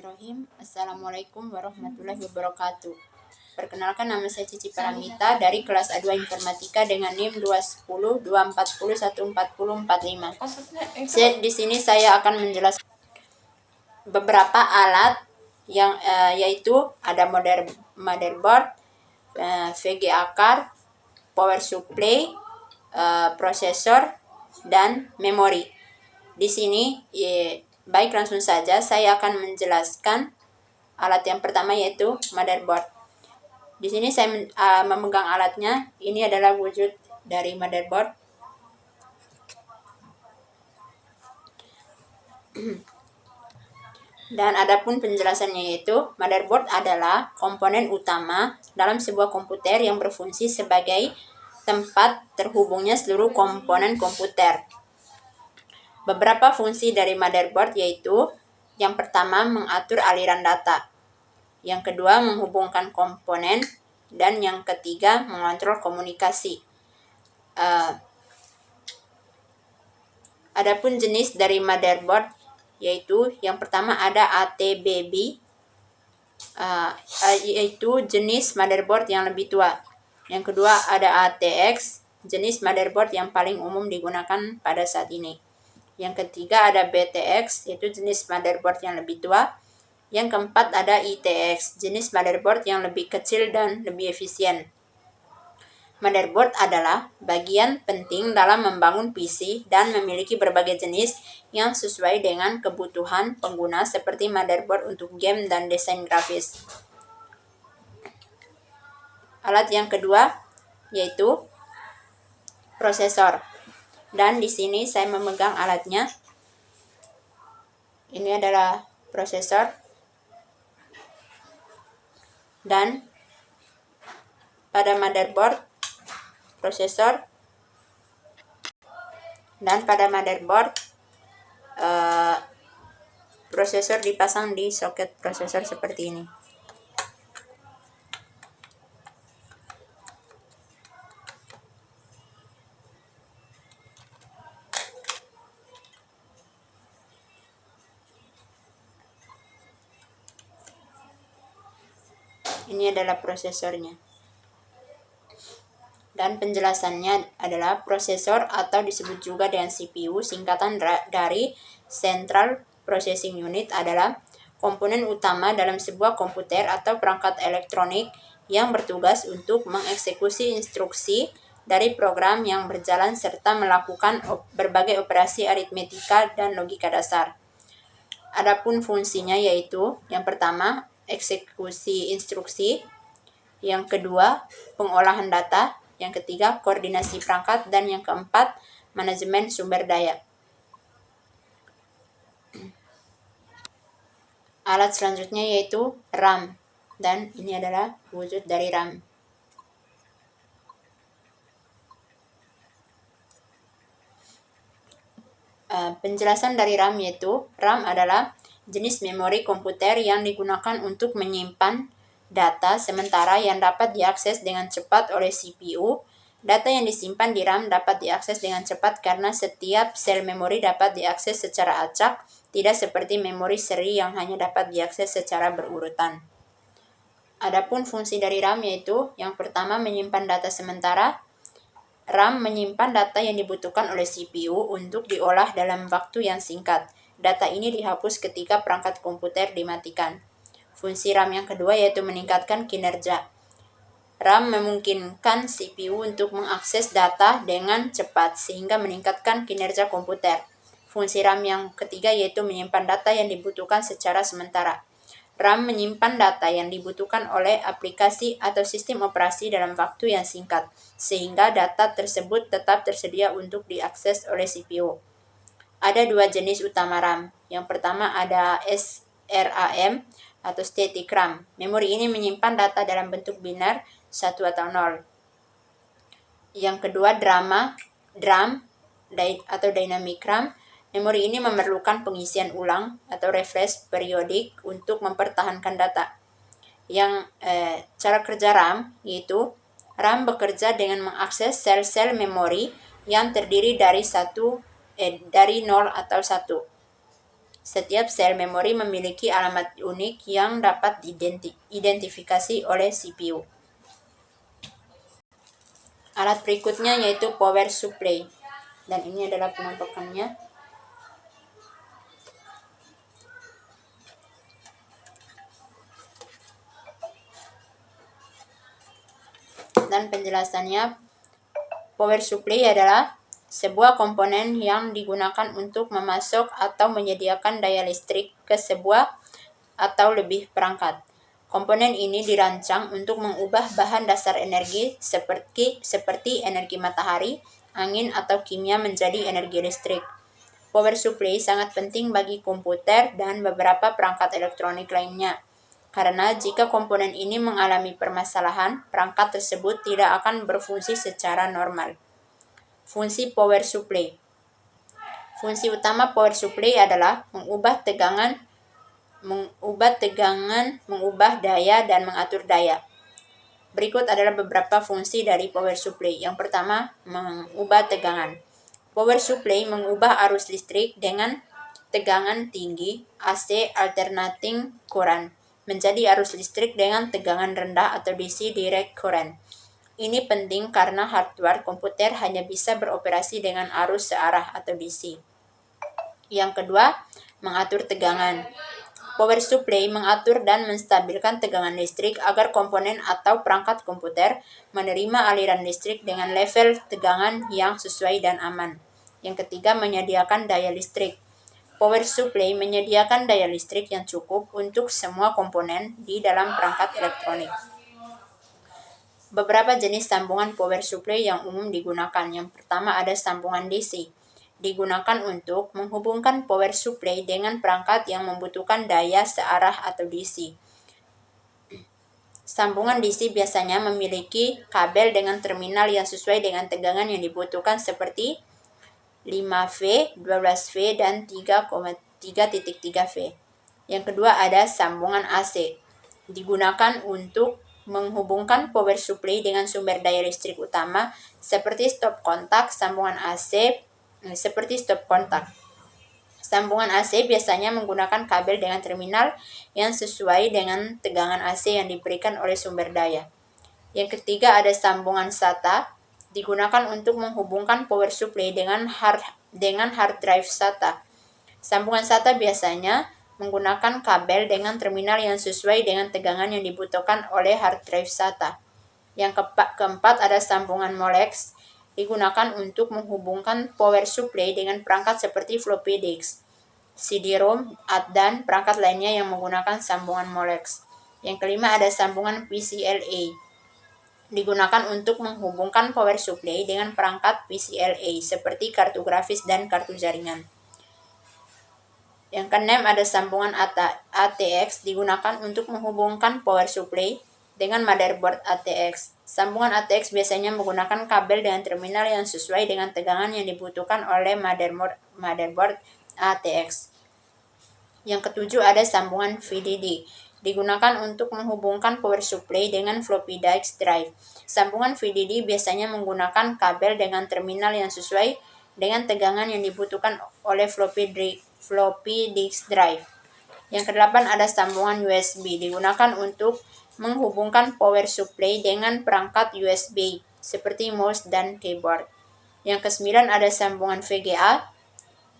Bismillahirrahmanirrahim. Assalamualaikum warahmatullahi wabarakatuh. Perkenalkan, nama saya Cici Paramita dari kelas A2 Informatika dengan NIM 210 240 140 45. Di sini saya akan menjelaskan beberapa alat yang yaitu ada motherboard, VGA card, power supply, prosesor, dan memori. Di sini baik, langsung saja saya akan menjelaskan alat yang pertama, yaitu motherboard. Di sini saya memegang alatnya. Ini adalah wujud dari motherboard. Dan adapun penjelasannya, yaitu motherboard adalah komponen utama dalam sebuah komputer yang berfungsi sebagai tempat terhubungnya seluruh komponen komputer. Beberapa fungsi dari motherboard yaitu: yang pertama, mengatur aliran data. Yang kedua, menghubungkan komponen. Dan yang ketiga, mengontrol komunikasi. Adapun jenis dari motherboard yaitu: yang pertama ada ATBB, yaitu jenis motherboard yang lebih tua. Yang kedua ada ATX, jenis motherboard yang paling umum digunakan pada saat ini. Yang ketiga ada BTX, yaitu jenis motherboard yang lebih tua. Yang keempat ada ITX, jenis motherboard yang lebih kecil dan lebih efisien. Motherboard adalah bagian penting dalam membangun PC dan memiliki berbagai jenis yang sesuai dengan kebutuhan pengguna, seperti motherboard untuk game dan desain grafis. Alat yang kedua yaitu prosesor. Dan di sini saya memegang alatnya. Ini adalah prosesor. Dan pada motherboard, prosesor, dan pada motherboard prosesor dipasang di soket prosesor seperti ini. Ini adalah prosesornya. Dan penjelasannya adalah prosesor, atau disebut juga dengan CPU, singkatan dari Central Processing Unit, adalah komponen utama dalam sebuah komputer atau perangkat elektronik yang bertugas untuk mengeksekusi instruksi dari program yang berjalan serta melakukan berbagai operasi aritmetika dan logika dasar. Adapun fungsinya yaitu: yang pertama, eksekusi instruksi. Yang kedua, pengolahan data. Yang ketiga, koordinasi perangkat. Dan yang keempat, manajemen sumber daya. Alat selanjutnya yaitu RAM. Dan ini adalah wujud dari RAM. Penjelasan dari RAM yaitu: RAM adalah jenis memori komputer yang digunakan untuk menyimpan data sementara yang dapat diakses dengan cepat oleh CPU. Data yang disimpan di RAM dapat diakses dengan cepat karena setiap sel memori dapat diakses secara acak, tidak seperti memori seri yang hanya dapat diakses secara berurutan. Adapun fungsi dari RAM yaitu: yang pertama, menyimpan data sementara. RAM menyimpan data yang dibutuhkan oleh CPU untuk diolah dalam waktu yang singkat. Data ini dihapus ketika perangkat komputer dimatikan. Fungsi RAM yang kedua yaitu meningkatkan kinerja. RAM memungkinkan CPU untuk mengakses data dengan cepat sehingga meningkatkan kinerja komputer. Fungsi RAM yang ketiga yaitu menyimpan data yang dibutuhkan secara sementara. RAM menyimpan data yang dibutuhkan oleh aplikasi atau sistem operasi dalam waktu yang singkat, sehingga data tersebut tetap tersedia untuk diakses oleh CPU. Ada dua jenis utama RAM. Yang pertama ada SRAM atau Static RAM. Memori ini menyimpan data dalam bentuk biner 1 atau 0. Yang kedua DRAM atau Dynamic RAM. Memori ini memerlukan pengisian ulang atau refresh periodik untuk mempertahankan data. Yang cara kerja RAM yaitu: RAM bekerja dengan mengakses sel-sel memori yang terdiri dari 0 atau 1. Setiap sel memori memiliki alamat unik yang dapat diidentifikasi oleh CPU. Alat berikutnya yaitu power supply, dan ini adalah penampakannya. Dan penjelasannya, power supply adalah sebuah komponen yang digunakan untuk memasok atau menyediakan daya listrik ke sebuah atau lebih perangkat. Komponen ini dirancang untuk mengubah bahan dasar energi seperti energi matahari, angin, atau kimia menjadi energi listrik. Power supply sangat penting bagi komputer dan beberapa perangkat elektronik lainnya. Karena jika komponen ini mengalami permasalahan, perangkat tersebut tidak akan berfungsi secara normal. Fungsi power supply. Fungsi utama power supply adalah mengubah daya, dan mengatur daya. Berikut adalah beberapa fungsi dari power supply. Yang pertama, mengubah tegangan. Power supply mengubah arus listrik dengan tegangan tinggi AC alternating current menjadi arus listrik dengan tegangan rendah atau DC direct current. Ini penting karena hardware komputer hanya bisa beroperasi dengan arus searah atau DC. Yang kedua, mengatur tegangan. Power supply mengatur dan menstabilkan tegangan listrik agar komponen atau perangkat komputer menerima aliran listrik dengan level tegangan yang sesuai dan aman. Yang ketiga, menyediakan daya listrik. Power supply menyediakan daya listrik yang cukup untuk semua komponen di dalam perangkat elektronik. Beberapa jenis sambungan power supply yang umum digunakan. Yang pertama ada sambungan DC. Digunakan untuk menghubungkan power supply dengan perangkat yang membutuhkan daya searah atau DC. Sambungan DC biasanya memiliki kabel dengan terminal yang sesuai dengan tegangan yang dibutuhkan seperti 5V, 12V, dan 3,3.3V. Yang kedua ada sambungan AC. Digunakan untuk menghubungkan power supply dengan sumber daya listrik utama seperti stop kontak. Sambungan AC biasanya menggunakan kabel dengan terminal yang sesuai dengan tegangan AC yang diberikan oleh sumber daya. Yang ketiga ada sambungan SATA. Digunakan untuk menghubungkan power supply dengan hard drive SATA. Sambungan SATA biasanya menggunakan kabel dengan terminal yang sesuai dengan tegangan yang dibutuhkan oleh hard drive SATA. Yang keempat ada sambungan Molex. Digunakan untuk menghubungkan power supply dengan perangkat seperti floppy disk, CD-ROM, dan perangkat lainnya yang menggunakan sambungan Molex. Yang kelima ada sambungan PCLA. Digunakan untuk menghubungkan power supply dengan perangkat PCLA seperti kartu grafis dan kartu jaringan. Yang keenam ada sambungan ATX. Digunakan untuk menghubungkan power supply dengan motherboard ATX. Sambungan ATX biasanya menggunakan kabel dengan terminal yang sesuai dengan tegangan yang dibutuhkan oleh motherboard ATX. Yang ketujuh ada sambungan VDD. Digunakan untuk menghubungkan power supply dengan floppy disk drive. Sambungan VDD biasanya menggunakan kabel dengan terminal yang sesuai dengan tegangan yang dibutuhkan oleh floppy disk drive. Yang kedelapan ada sambungan USB. Digunakan untuk menghubungkan power supply dengan perangkat USB seperti mouse dan keyboard. Yang kesembilan ada sambungan VGA.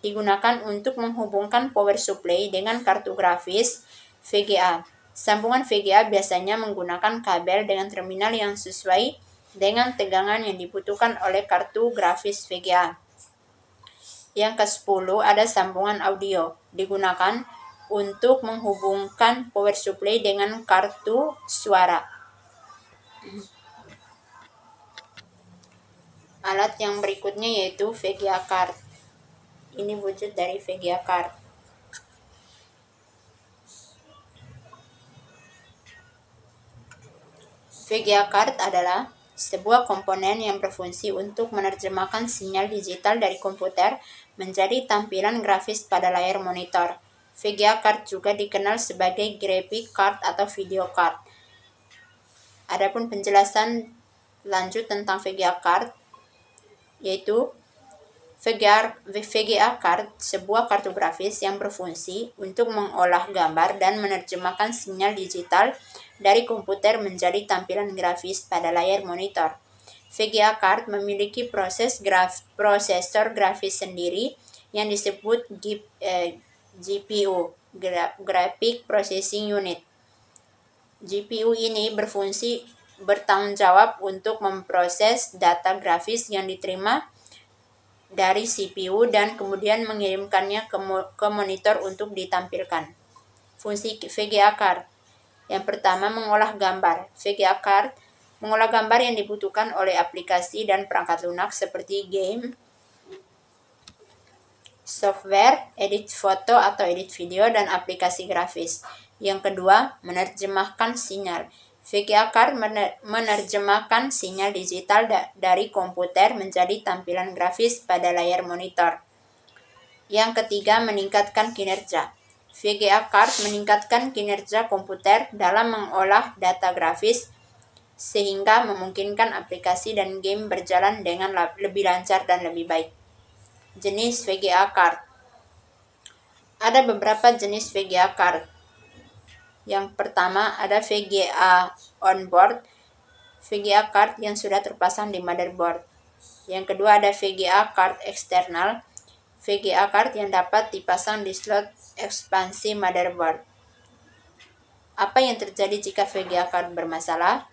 Digunakan untuk menghubungkan power supply dengan kartu grafis VGA. Sambungan VGA biasanya menggunakan kabel dengan terminal yang sesuai dengan tegangan yang dibutuhkan oleh kartu grafis VGA. Yang ke-10 ada sambungan audio. Digunakan untuk menghubungkan power supply dengan kartu suara. Alat yang berikutnya yaitu VGA card. Ini wujud dari VGA card. VGA card adalah sebuah komponen yang berfungsi untuk menerjemahkan sinyal digital dari komputer menjadi tampilan grafis pada layar monitor. VGA card juga dikenal sebagai graphic card atau video card. Adapun penjelasan lanjut tentang VGA card yaitu VGA card sebuah kartu grafis yang berfungsi untuk mengolah gambar dan menerjemahkan sinyal digital dari komputer menjadi tampilan grafis pada layar monitor. VGA card memiliki prosesor grafis sendiri yang disebut GPU, Graphic Processing Unit. GPU ini bertanggung jawab untuk memproses data grafis yang diterima dari CPU dan kemudian mengirimkannya ke monitor untuk ditampilkan. Fungsi VGA card. Yang pertama, mengolah gambar. VGA card mengolah gambar yang dibutuhkan oleh aplikasi dan perangkat lunak seperti game, software, edit foto atau edit video, dan aplikasi grafis. Yang kedua, menerjemahkan sinyal. VGA card menerjemahkan sinyal digital dari komputer menjadi tampilan grafis pada layar monitor. Yang ketiga, meningkatkan kinerja. VGA card meningkatkan kinerja komputer dalam mengolah data grafis sehingga memungkinkan aplikasi dan game berjalan dengan lebih lancar dan lebih baik. Jenis VGA card. Ada beberapa jenis VGA card. Yang pertama ada VGA onboard, VGA card yang sudah terpasang di motherboard. Yang kedua ada VGA card eksternal, VGA card yang dapat dipasang di slot ekspansi motherboard. Apa yang terjadi jika VGA card bermasalah?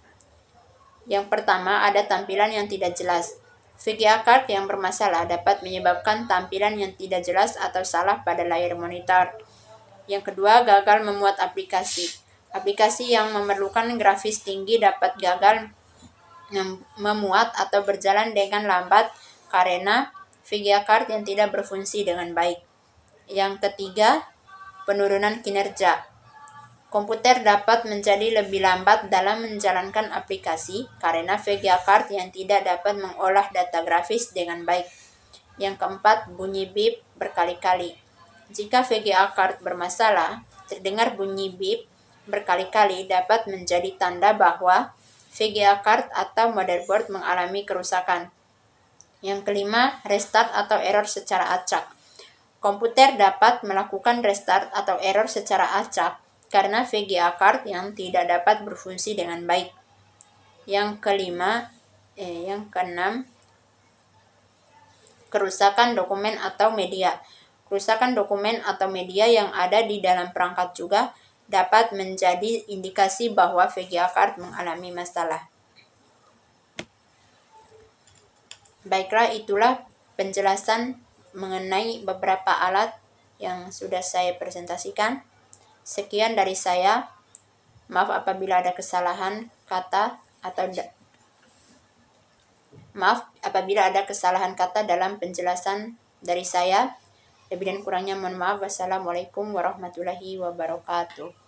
Yang pertama ada tampilan yang tidak jelas. VGA card yang bermasalah dapat menyebabkan tampilan yang tidak jelas atau salah pada layar monitor. Yang kedua, gagal memuat aplikasi. Aplikasi yang memerlukan grafis tinggi dapat gagal memuat atau berjalan dengan lambat karena VGA card yang tidak berfungsi dengan baik. Yang ketiga, penurunan kinerja. Komputer dapat menjadi lebih lambat dalam menjalankan aplikasi karena VGA card yang tidak dapat mengolah data grafis dengan baik. Yang keempat, bunyi bip berkali-kali. Jika VGA card bermasalah, terdengar bunyi bip berkali-kali dapat menjadi tanda bahwa VGA card atau motherboard mengalami kerusakan. Yang kelima, restart atau error secara acak. Komputer dapat melakukan restart atau error secara acak karena VGA card yang tidak dapat berfungsi dengan baik. Yang keenam, kerusakan dokumen atau media. Kerusakan dokumen atau media yang ada di dalam perangkat juga dapat menjadi indikasi bahwa VGA card mengalami masalah. Baiklah, itulah penjelasan mengenai beberapa alat yang sudah saya presentasikan. Sekian dari saya. Maaf apabila ada kesalahan kata dalam penjelasan dari saya. Lebih dan kurangnya mohon maaf. Wassalamualaikum warahmatullahi wabarakatuh.